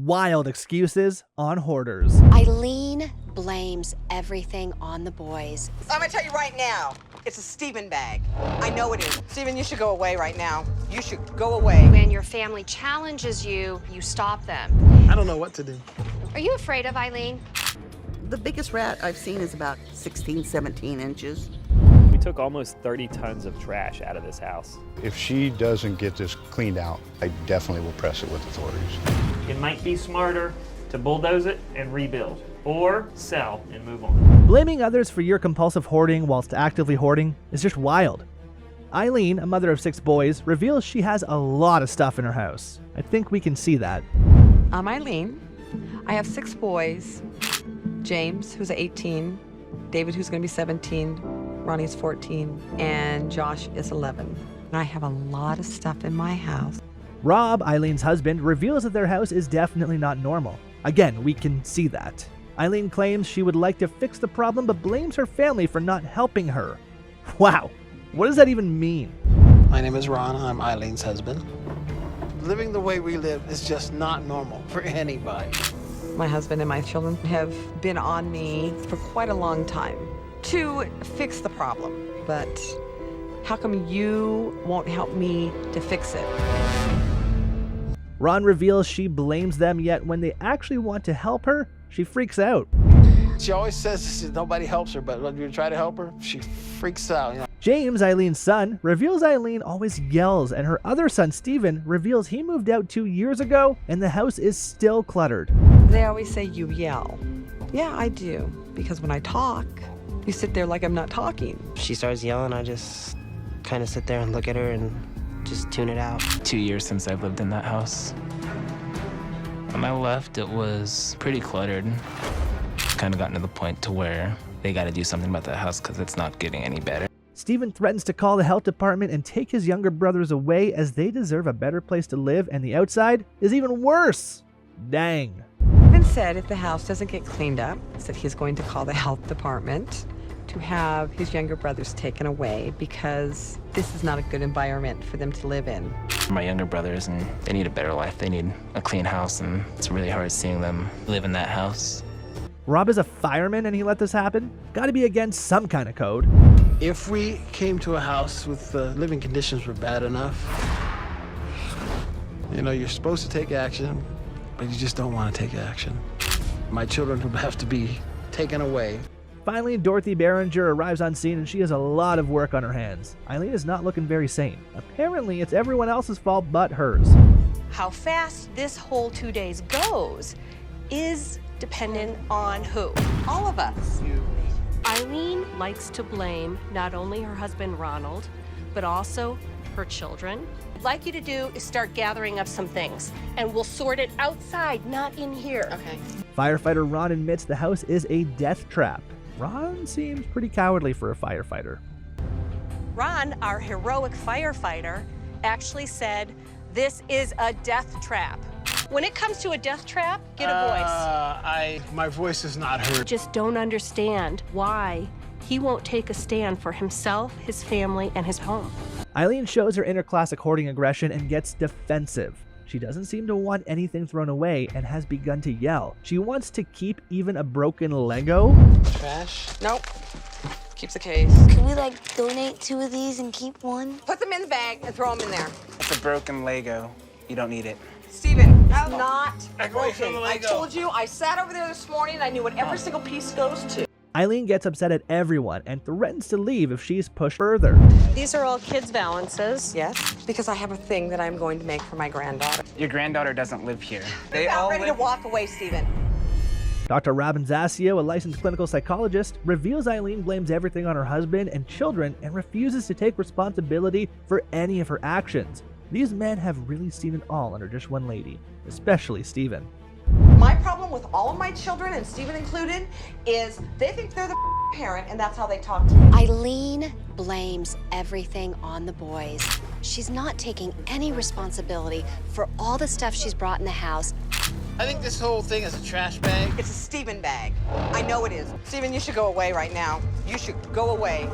wild excuses on Hoarders. Eileen blames everything on the boys. I'm gonna tell you right now, it's a Stephen bag. I know it is. Stephen, you should go away right now. You should go away. When your family challenges you, you stop them. I don't know what to do. Are you afraid of Eileen? The biggest rat I've seen is about 16, 17 inches. We took almost 30 tons of trash out of this house. If she doesn't get this cleaned out, I definitely will press it with authorities. It might be smarter to bulldoze it and rebuild, or sell and move on. Blaming others for your compulsive hoarding whilst actively hoarding is just wild. Eileen, a mother of 6 boys, reveals she has a lot of stuff in her house. I think we can see that. I'm Eileen. I have 6 boys. James, who's 18, David, who's gonna be 17, Ronnie's 14, and Josh is 11. I have a lot of stuff in my house. Rob, Eileen's husband, reveals that their house is definitely not normal. Again, we can see that. Eileen claims she would like to fix the problem but blames her family for not helping her. Wow, what does that even mean? My name is Ron. I'm Eileen's husband. Living the way we live is just not normal for anybody. My husband and my children have been on me for quite a long time to fix the problem, but how come you won't help me to fix it? Ron reveals she blames them, yet when they actually want to help her, she freaks out. She always says nobody helps her, but when you try to help her, she freaks out. James, Eileen's son, reveals Eileen always yells, and her other son, Stephen, reveals he moved out 2 years ago and the house is still cluttered. They always say you yell. Yeah, I do, because when I talk, you sit there like I'm not talking. She starts yelling, I just kind of sit there and look at her and just tune it out. 2 years since I've lived in that house. When I left, it was pretty cluttered. Kind of gotten to the point to where they got to do something about that house because it's not getting any better. Stephen threatens to call the health department and take his younger brothers away as they deserve a better place to live, and the outside is even worse. Dang. Stephen said if the house doesn't get cleaned up, that he's going to call the health department to have his younger brothers taken away because this is not a good environment for them to live in. My younger brothers, and they need a better life. They need a clean house, and it's really hard seeing them live in that house. Rob is a fireman and he let this happen? Gotta be against some kind of code. If we came to a house with the living conditions were bad enough, you're supposed to take action, but you just don't want to take action. My children would have to be taken away. Finally, Dorothy Behringer arrives on scene and she has a lot of work on her hands. Eileen is not looking very sane. Apparently, it's everyone else's fault but hers. How fast this whole 2 days goes is dependent on who? All of us. Eileen likes to blame not only her husband Ronald, but also her children. What I'd like you to do is start gathering up some things, and we'll sort it outside, not in here. Okay. Firefighter Ron admits the house is a death trap. Ron seems pretty cowardly for a firefighter. Ron, our heroic firefighter, actually said, "This is a death trap." When it comes to a death trap, get a voice. My voice is not heard. Just don't understand why he won't take a stand for himself, his family, and his home. Eileen shows her inner classic hoarding aggression and gets defensive. She doesn't seem to want anything thrown away and has begun to yell. She wants to keep even a broken Lego. Trash? Nope. Keep the case. Can we donate 2 of these and keep one? Put them in the bag and throw them in there. It's a broken Lego. You don't need it. Stephen, it's not away from broken. the I Lego. told you, I sat over there this morning and I knew what every single piece goes to. Eileen gets upset at everyone and threatens to leave if she's pushed further. These are all kids' balances. Yes, because I have a thing that I'm going to make for my granddaughter. Your granddaughter doesn't live here. They all ready to walk away, Stephen. Dr. Robin Zasio, a licensed clinical psychologist, reveals Eileen blames everything on her husband and children and refuses to take responsibility for any of her actions. These men have really seen it all under just one lady, especially Stephen. My problem with all of my children, and Stephen included, is they think they're the parent, and that's how they talk to me. Eileen blames everything on the boys. She's not taking any responsibility for all the stuff she's brought in the house. I think this whole thing is a trash bag. It's a Stephen bag. I know it is. Stephen, you should go away right now. You should go away.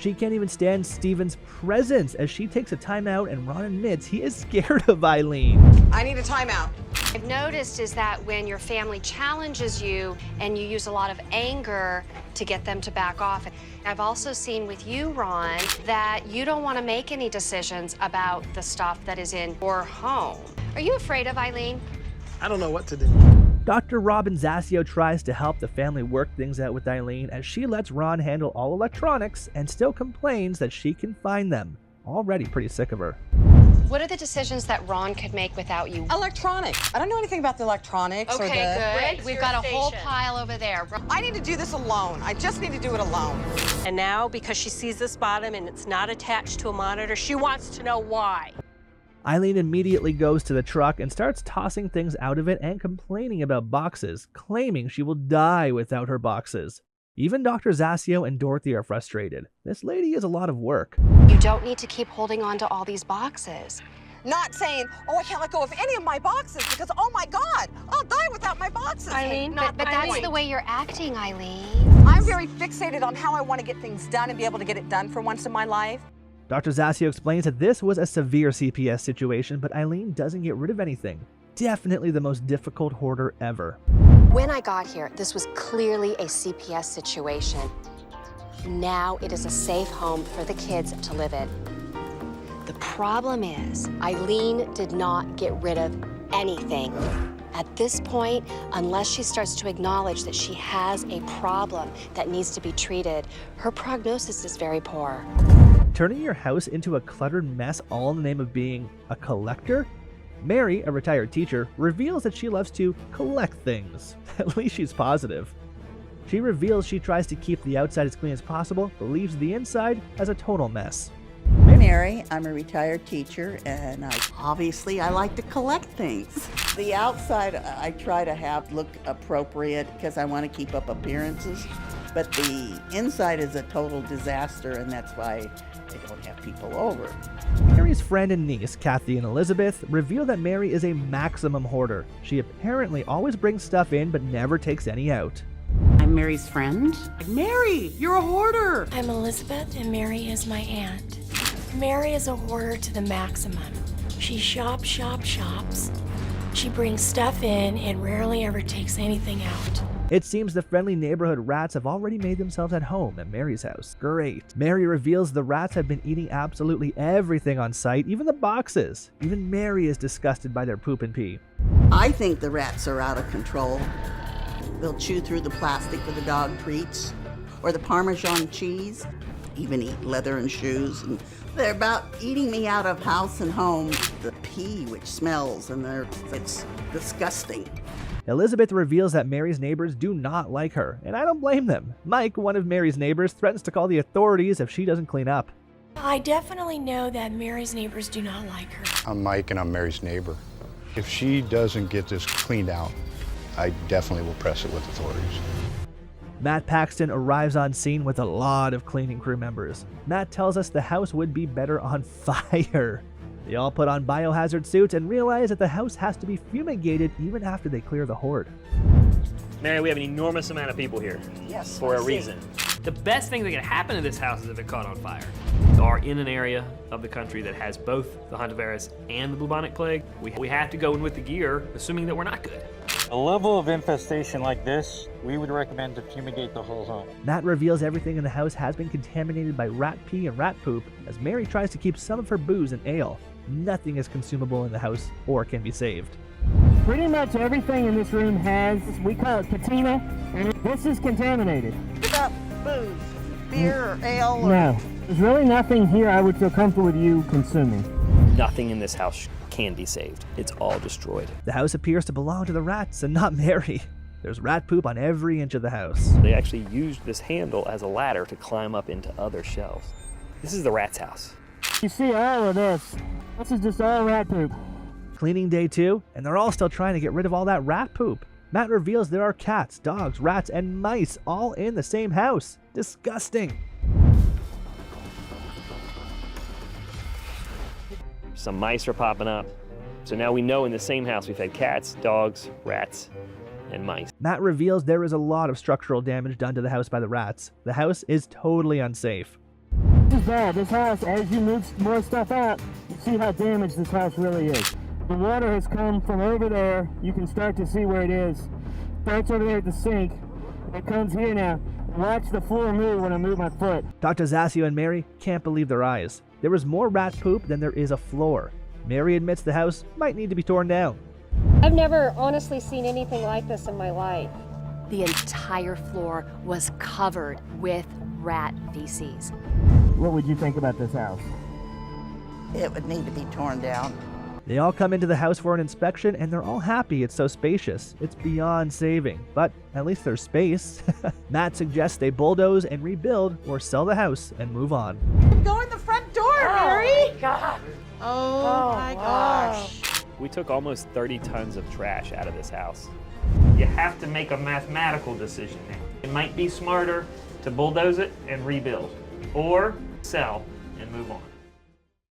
She can't even stand Stephen's presence as she takes a timeout and Ron admits he is scared of Eileen. I need a timeout. I've noticed is that when your family challenges you and you use a lot of anger to get them to back off. I've also seen with you, Ron, that you don't want to make any decisions about the stuff that is in your home. Are you afraid of Eileen? I don't know what to do. Dr. Robin Zasio tries to help the family work things out with Eileen as she lets Ron handle all electronics and still complains that she can find them. Already pretty sick of her. What are the decisions that Ron could make without you? Electronics. I don't know anything about the electronics or the... Okay, good. We've got a whole pile over there. I need to do this alone. I just need to do it alone. And now, because she sees this bottom and it's not attached to a monitor, she wants to know why. Eileen immediately goes to the truck and starts tossing things out of it and complaining about boxes, claiming she will die without her boxes. Even Dr. Zasio and Dorothy are frustrated. This lady is a lot of work. You don't need to keep holding on to all these boxes. Not saying, oh, I can't let go of any of my boxes because, oh my God, I'll die without my boxes. Eileen, But that's the way you're acting, Eileen. I'm very fixated on how I want to get things done and be able to get it done for once in my life. Dr. Zasio explains that this was a severe CPS situation, but Eileen doesn't get rid of anything. Definitely the most difficult hoarder ever. When I got here, this was clearly a CPS situation. Now it is a safe home for the kids to live in. The problem is, Eileen did not get rid of anything. At this point, unless she starts to acknowledge that she has a problem that needs to be treated, her prognosis is very poor. Turning your house into a cluttered mess all in the name of being a collector? Mary, a retired teacher, reveals that she loves to collect things. At least she's positive. She reveals she tries to keep the outside as clean as possible, but leaves the inside as a total mess. Mary, I'm a retired teacher, and obviously I like to collect things. The outside I try to have look appropriate because I want to keep up appearances, but the inside is a total disaster, and that's why I don't have people over. Mary's friend and niece, Kathy and Elizabeth, reveal that Mary is a maximum hoarder. She apparently always brings stuff in but never takes any out. I'm Mary's friend. Mary, you're a hoarder. I'm Elizabeth, and Mary is my aunt. Mary is a hoarder to the maximum. She shops. She brings stuff in and rarely ever takes anything out. It seems the friendly neighborhood rats have already made themselves at home at Mary's house. Great. Mary reveals the rats have been eating absolutely everything on site, even the boxes. Even Mary is disgusted by their poop and pee. I think the rats are out of control. They'll chew through the plastic for the dog treats or the Parmesan cheese, even eat leather and shoes. And they're about eating me out of house and home. The pee, which smells, and it's disgusting. Elizabeth reveals that Mary's neighbors do not like her, and I don't blame them. Mike, one of Mary's neighbors, threatens to call the authorities if she doesn't clean up. I definitely know that Mary's neighbors do not like her. I'm Mike and I'm Mary's neighbor. If she doesn't get this cleaned out, I definitely will press it with authorities. Matt Paxton arrives on scene with a lot of cleaning crew members. Matt tells us the house would be better on fire. They all put on biohazard suits and realize that the house has to be fumigated even after they clear the hoard. Mary, we have an enormous amount of people here. Yes, for a reason. The best thing that can happen to this house is if it caught on fire. We are in an area of the country that has both the hantavirus and the bubonic plague. We have to go in with the gear, assuming that we're not good. A level of infestation like this, we would recommend to fumigate the whole home. Matt reveals everything in the house has been contaminated by rat pee and rat poop as Mary tries to keep some of her booze and ale. Nothing is consumable in the house or can be saved. Pretty much everything in this room has, we call it patina, and this is contaminated. About booze, beer or ale? Or... No, there's really nothing here I would feel comfortable with you consuming. Nothing in this house can be saved. It's all destroyed. The house appears to belong to the rats and not Mary. There's rat poop on every inch of the house. They actually used this handle as a ladder to climb up into other shelves. This is the rat's house. You see all of this. This is just all rat poop. Cleaning day 2, and they're all still trying to get rid of all that rat poop. Matt reveals there are cats, dogs, rats, and mice all in the same house. Disgusting. Some mice are popping up. So now we know in the same house we've had cats, dogs, rats, and mice. Matt reveals there is a lot of structural damage done to the house by the rats. The house is totally unsafe. This is bad. This house, as you move more stuff out, you see how damaged this house really is. The water has come from over there. You can start to see where it is. Starts over there at the sink. It comes here now. Watch the floor move when I move my foot. Dr. Zasio and Mary can't believe their eyes. There was more rat poop than there is a floor. Mary admits the house might need to be torn down. I've never honestly seen anything like this in my life. The entire floor was covered with rat feces. What would you think about this house? It would need to be torn down. They all come into the house for an inspection and they're all happy it's so spacious. It's beyond saving, but at least there's space. Matt suggests they bulldoze and rebuild or sell the house and move on. Go in the front door, Mary! God. Oh my gosh. We took almost 30 tons of trash out of this house. You have to make a mathematical decision now. It might be smarter to bulldoze it and rebuild, or sell and move on.